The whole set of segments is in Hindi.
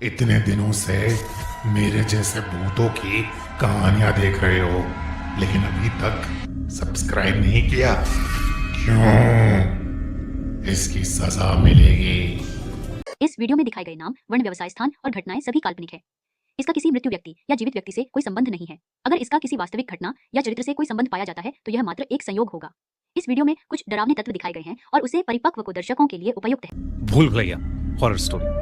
इतने दिनों से मेरे जैसे भूतों की कहानियां देख रहे हो, लेकिन अभी तक सब्सक्राइब नहीं किया। क्यों? इसकी सजा मिलेगी। इस वीडियो में दिखाए गए नाम, वर्ण, व्यवसाय स्थान और घटनाएं सभी काल्पनिक है। इसका किसी मृत्यु व्यक्ति या जीवित व्यक्ति से कोई संबंध नहीं है। अगर इसका किसी वास्तविक घटना या चरित्र से कोई संबंध पाया जाता है तो यह मात्र एक संयोग होगा। इस वीडियो में कुछ डरावने तत्व दिखाए गए हैं और उसे परिपक्व को दर्शकों के लिए उपयुक्त है। भूल भुलैया हॉरर स्टोरी।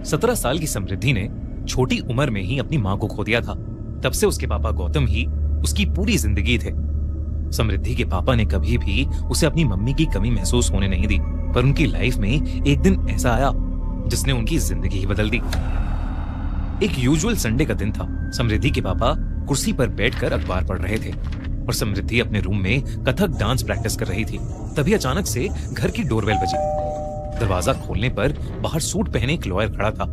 17 साल की समृद्धि ने छोटी उम्र में ही अपनी मां को खो दिया था। तब से उसके पापा गौतम ही उसकी पूरी जिंदगी थे। समृद्धि के पापा ने कभी भी उसे अपनी मम्मी की कमी महसूस होने नहीं दी, पर उनकी लाइफ में एक दिन ऐसा आया जिसने उनकी जिंदगी ही बदल दी। एक यूजुअल संडे का दिन था। समृद्धि के पापा कुर्सी पर बैठकर अखबार पढ़ रहे थे और समृद्धि अपने रूम में कथक डांस प्रैक्टिस कर रही थी। तभी अचानक से घर की डोरबेल बजी। दरवाजा खोलने पर बाहर सूट पहने एक लॉयर खड़ा था।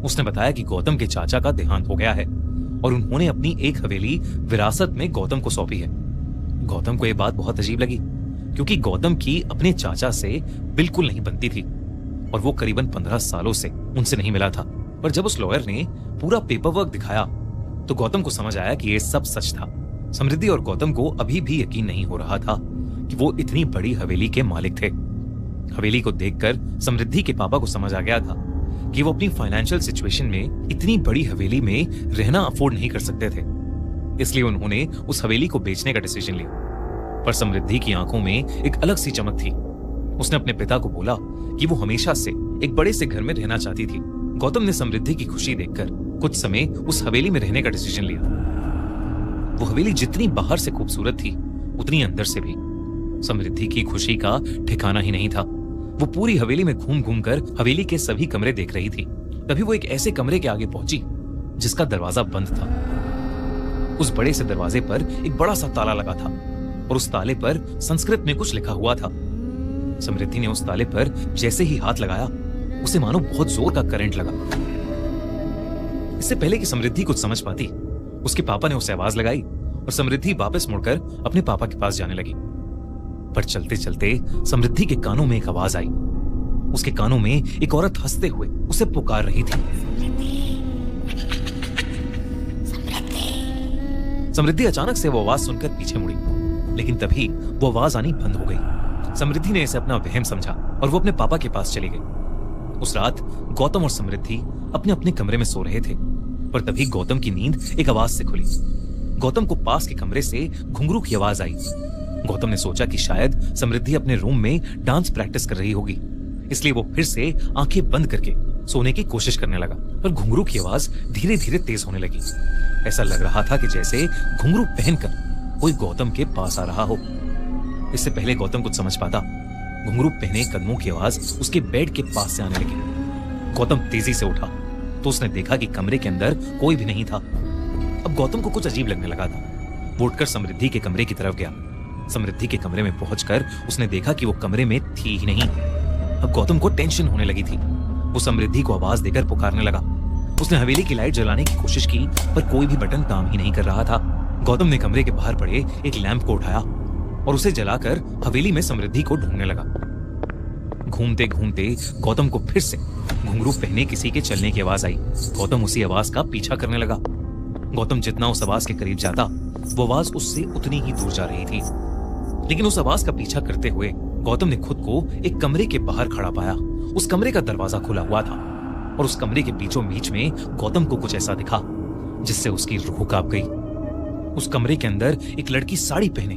उसने बताया कि गौतम के चाचा का देहांत हो गया है और उन्होंने अपनी एक हवेली विरासत में गौतम को सौंपी है। गौतम को यह बात बहुत अजीब लगी, क्योंकि गौतम की अपने चाचा से बिल्कुल नहीं बनती थी और वो करीबन 15 सालों से उनसे नहीं मिला था। पर जब उस लॉयर ने पूरा पेपर वर्क दिखाया तो गौतम को समझ आया कि ये सब सच था। समृद्धि और गौतम को अभी भी यकीन नहीं हो रहा था कि वो इतनी बड़ी हवेली के मालिक थे। हवेली को देखकर समृद्धि के पापा को समझ आ गया था कि वो अपनी फाइनेंशियल सिचुएशन में इतनी बड़ी हवेली में रहना अफोर्ड नहीं कर सकते थे। इसलिए उन्होंने उस हवेली को बेचने का डिसीजन लिया। पर समृद्धि की आंखों में एक अलग सी चमक थी। उसने अपने पिता को बोला कि वो हमेशा से एक बड़े से घर में रहना चाहती थी। गौतम ने समृद्धि की खुशी देखकर कुछ समय उस हवेली में रहने का डिसीजन लिया। वो हवेली जितनी बाहर से खूबसूरत थी, उतनी अंदर से भी। समृद्धि की खुशी का ठिकाना ही नहीं था। वो पूरी हवेली में घूम घूम कर हवेली के सभी कमरे देख रही थी। तभी वो एक ऐसे कमरे के आगे पहुंची जिसका दरवाजा बंद था। उस बड़े से दरवाजे पर एक बड़ा सा ताला लगा था और उस ताले पर संस्कृत में कुछ लिखा हुआ था। समृद्धि ने उस ताले पर जैसे ही हाथ लगाया, उसे मानो बहुत जोर का करंट लगा। इससे पहले कि समृद्धि कुछ समझ पाती, उसके पापा ने उसे आवाज लगाई और समृद्धि वापस मुड़कर अपने पापा के पास जाने लगी। पर चलते चलते समृद्धि के कानों में एक आवाज आई। उसके कानों में एक औरत हंसते हुए उसे पुकार रही थी। समृद्धि अचानक से वो आवाज सुनकर पीछे मुड़ी, लेकिन तभी वो आवाज आनी बंद हो गई। समृद्धि ने इसे अपना वहम समझा और वो अपने पापा के पास चली गई। उस रात गौतम और समृद्धि अपने अपने कमरे में सो रहे थे, पर तभी गौतम की नींद एक आवाज से खुली। गौतम को पास के कमरे से घुंघरू की आवाज आई। गौतम ने सोचा कि शायद समृद्धि अपने रूम में डांस प्रैक्टिस कर रही होगी, इसलिए वो फिर से आंखें बंद करके सोने की कोशिश करने लगा। पर घुंघरू की आवाज धीरे धीरे तेज होने लगी। ऐसा लग रहा था कि जैसे घुंघरू पहनकर कोई गौतम के पास आ रहा हो। इससे पहले गौतम कुछ समझ पाता, घुंघरू पहने कदमों की आवाज उसके बेड के पास से आने लगी। गौतम तेजी से उठा तो उसने देखा कि कमरे के अंदर कोई भी नहीं था। अब गौतम को कुछ अजीब लगने लगा था। वो उठकर समृद्धि के कमरे की तरफ गया। समृद्धि के कमरे में पहुंचकर उसने देखा कि वो कमरे में थी ही नहीं। अब गौतम को टेंशन होने लगी थी। वो समृद्धि को आवाज देकर पुकारने लगा। उसने हवेली की लाइट जलाने की कोशिश की, पर कोई भी बटन काम ही नहीं कर रहा था। गौतम ने कमरे के बाहर पड़े एक लैंप को उठाया और उसे जलाकर हवेली में समृद्धि को ढूंढने लगा। घूमते घूमते गौतम को फिर से घुंघरू पहने किसी के चलने की आवाज आई। गौतम उसी आवाज का पीछा करने लगा। गौतम जितना उस आवाज के करीब जाता, वो आवाज उससे उतनी ही दूर जा रही थी। लेकिन उस आवाज का पीछा करते हुए गौतम ने खुद को एक कमरे के बाहर खड़ा पाया। उस कमरे का दरवाजा खुला हुआ था और उस कमरे के बीचों बीच में गौतम को कुछ ऐसा दिखा जिससे उसकी रूह कांप गई। उस कमरे के अंदर एक लड़की साड़ी पहने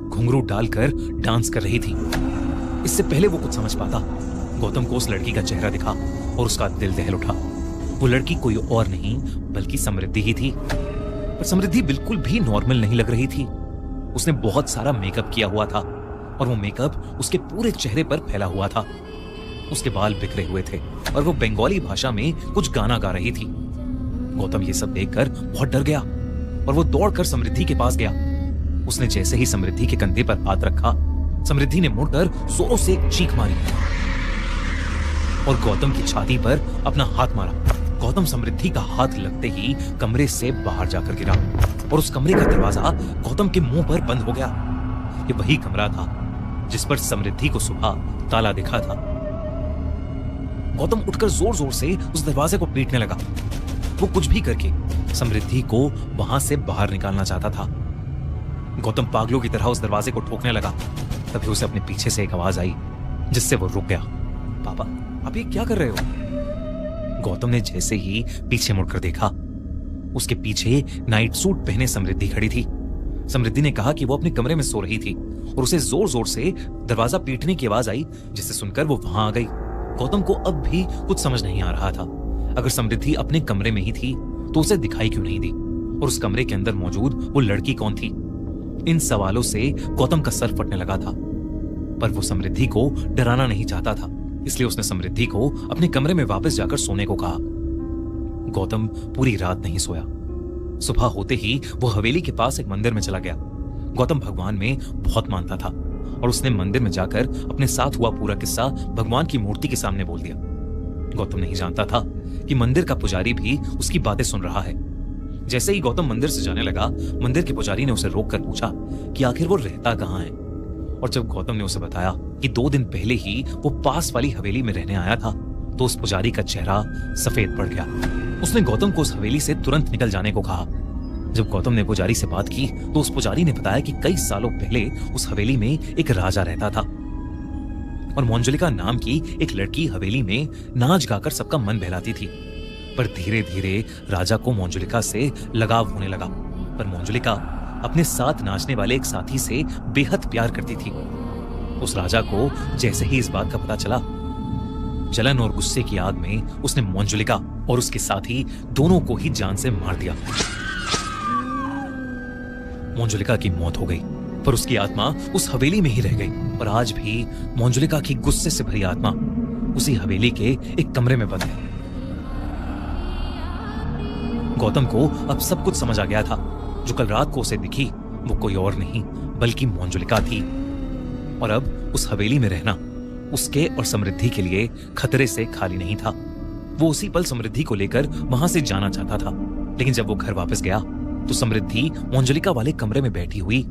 घुंघरू डालकर डांस कर रही थी। इससे पहले वो कुछ समझ पाता, गौतम को उस लड़की का चेहरा दिखा और उसका दिल दहल उठा। वो लड़की कोई और नहीं बल्कि समृद्धि ही थी। पर समृद्धि बिल्कुल भी नॉर्मल नहीं लग रही थी। उसने बहुत सारा मेकअप किया हुआ था और वो मेकअप उसके पूरे चेहरे पर फैला हुआ था। उसके बाल बिखरे हुए थे और वो बंगाली भाषा में कुछ गाना गा रही थी। गौतम ये सब देखकर बहुत डर गया और वो दौड़कर समृद्धि के पास गया। उसने जैसे ही समृद्धि के कंधे पर हाथ रखा, समृद्धि ने मुड़कर जोरों से एक चीख मारी और गौतम की छाती पर अपना हाथ मारा। गौतम समृद्धि का हाथ लगते ही कमरे से बाहर जाकर गिरा और उस कमरे का दरवाजा गौतम के मुंह पर बंद हो गया। ये वही कमरा था जिस पर समृद्धि को सुबह ताला दिखा था। गौतम उठकर जोर जोर से उस दरवाजे को पीटने लगा। वो कुछ भी करके समृद्धि को वहां से बाहर निकालना चाहता था। गौतम पागलों की तरह उस दरवाजे को ठोकने लगा। तभी उसे अपने पीछे से एक आवाज आई जिससे वो रुक गया। पापा, आप ये क्या कर रहे हो? गौतम ने जैसे ही पीछे मुड़कर देखा, उसके पीछे नाइट सूट पहने समृद्धि खड़ी थी। समृद्धि ने कहा कि वो अपने कमरे में सो रही थी और उसे जोर जोर से दरवाजा पीटने की आवाज आई, जिसे सुनकर वो वहां आ गई। गौतम को अब भी कुछ समझ नहीं आ रहा था। अगर समृद्धि अपने कमरे में ही थी तो उसे दिखाई क्यों नहीं दी, और उस कमरे के अंदर मौजूद वो लड़की कौन थी? इन सवालों से गौतम का सर फटने लगा था, पर वो समृद्धि को डराना नहीं चाहता था, इसलिए उसने समृद्धि को अपने कमरे में वापस जाकर सोने को कहा। गौतम पूरी रात नहीं सोया। सुबह होते ही वो हवेली के पास एक मंदिर में चला गया। गौतम भगवान में बहुत मानता था और उसने मंदिर में जाकर अपने साथ हुआ पूरा किस्सा भगवान की मूर्ति के सामने बोल दिया। गौतम नहीं जानता था कि मंदिर का पुजारी भी उसकी बातें सुन रहा है। जैसे ही गौतम मंदिर से जाने लगा, मंदिर के पुजारी ने उसे रोककर पूछा कि आखिर वो रहता कहाँ है। और जब गौतम ने उसे बताया कि 2 दिन पहले ही वो पास वाली हवेली में रहने आया था, तो उस पुजारी का चेहरा सफेद पड़ गया। उसने गौतम को उस हवेली से तुरंत निकल जाने को कहा। जब गौतम ने पुजारी से बात की तो उस पुजारी ने बताया कि कई सालों पहले उस हवेली में एक राजा रहता था और मंजुलिका नाम की एक लड़की हवेली में नाच गाकर सबका मन बहलाती थी। पर धीरे धीरे राजा को मंजुलिका से लगाव होने लगा। पर मंजुलिका अपने साथ नाचने वाले एक साथी से बेहद प्यार करती थी। उस राजा को जैसे ही इस बात का पता चला, जलन और गुस्से की आग में उसने मंजुलिका और उसके साथी दोनों को ही जान से मार दिया। मंजुलिका की मौत हो गई, पर उसकी आत्मा उस हवेली में ही रह गई। और आज भी मंजुलिका की गुस्से से भरी आत्मा उसी हवेली के एक कमरे में बंद है। गौतम को अब सब कुछ समझ आ गया था। जो कल रात को उसे दिखी वो कोई और नहीं बल्कि मंजुलिका थी। और अब उस हवेली में रहना उसके और समृद्धि के लिए खतरे से खाली नहीं था। वो उसी पल समृद्धि को लेकर वहां से जाना चाहता था, लेकिन जब वो घर वापस गया तो समृद्धि मंजुलिका वाले कमरे में बैठी हुई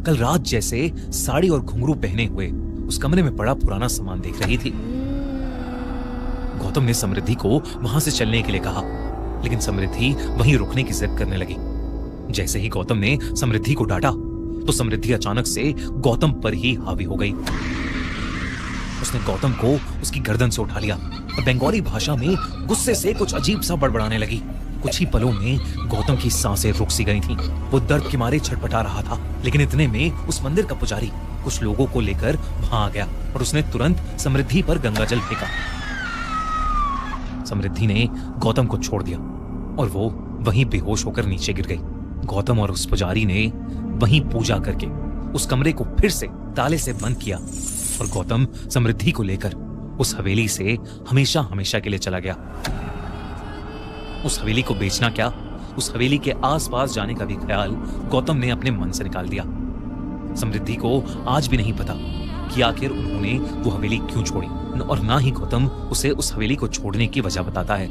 कल रात जैसे साड़ी और घुंघरू पहने हुए उस कमरे में पड़ा पुराना सामान देख रही थी। गौतम ने समृद्धि को वहां से चलने के लिए कहा, लेकिन समृद्धि वहीं रुकने की जिद करने लगी। जैसे ही गौतम ने समृद्धि को डांटा तो समृद्धि अचानक से गौतम पर ही हावी हो गई। उसने गौतम को उसकी गर्दन से उठा लिया और बंगाली भाषा में गुस्से से कुछ अजीब सा बड़बड़ाने लगी। कुछ ही पलों में गौतम की सांसें रुक सी गई थीं। वो दर्द के मारे छटपटा रहा था, लेकिन इतने में उस मंदिर का पुजारी कुछ लोगों को लेकर वहां आ गया और उसने तुरंत समृद्धि पर गंगाजल फेंका। समृद्धि ने गौतम को छोड़ दिया और वो वहीं बेहोश होकर नीचे गिर गई। गौतम और उस पुजारी ने वहीं पूजा करके उस कमरे को फिर से ताले से बंद किया और गौतम समृद्धि को लेकर उस हवेली से हमेशा हमेशा के लिए चला गया। उस हवेली को बेचना क्या, उस हवेली के आसपास जाने का भी ख्याल गौतम ने अपने मन से निकाल दिया। समृद्धि को आज भी नहीं पता कि आखिर उन्होंने वो हवेली क्यों छोड़ी, और ना ही गौतम उसे उस हवेली को छोड़ने की वजह बताता है।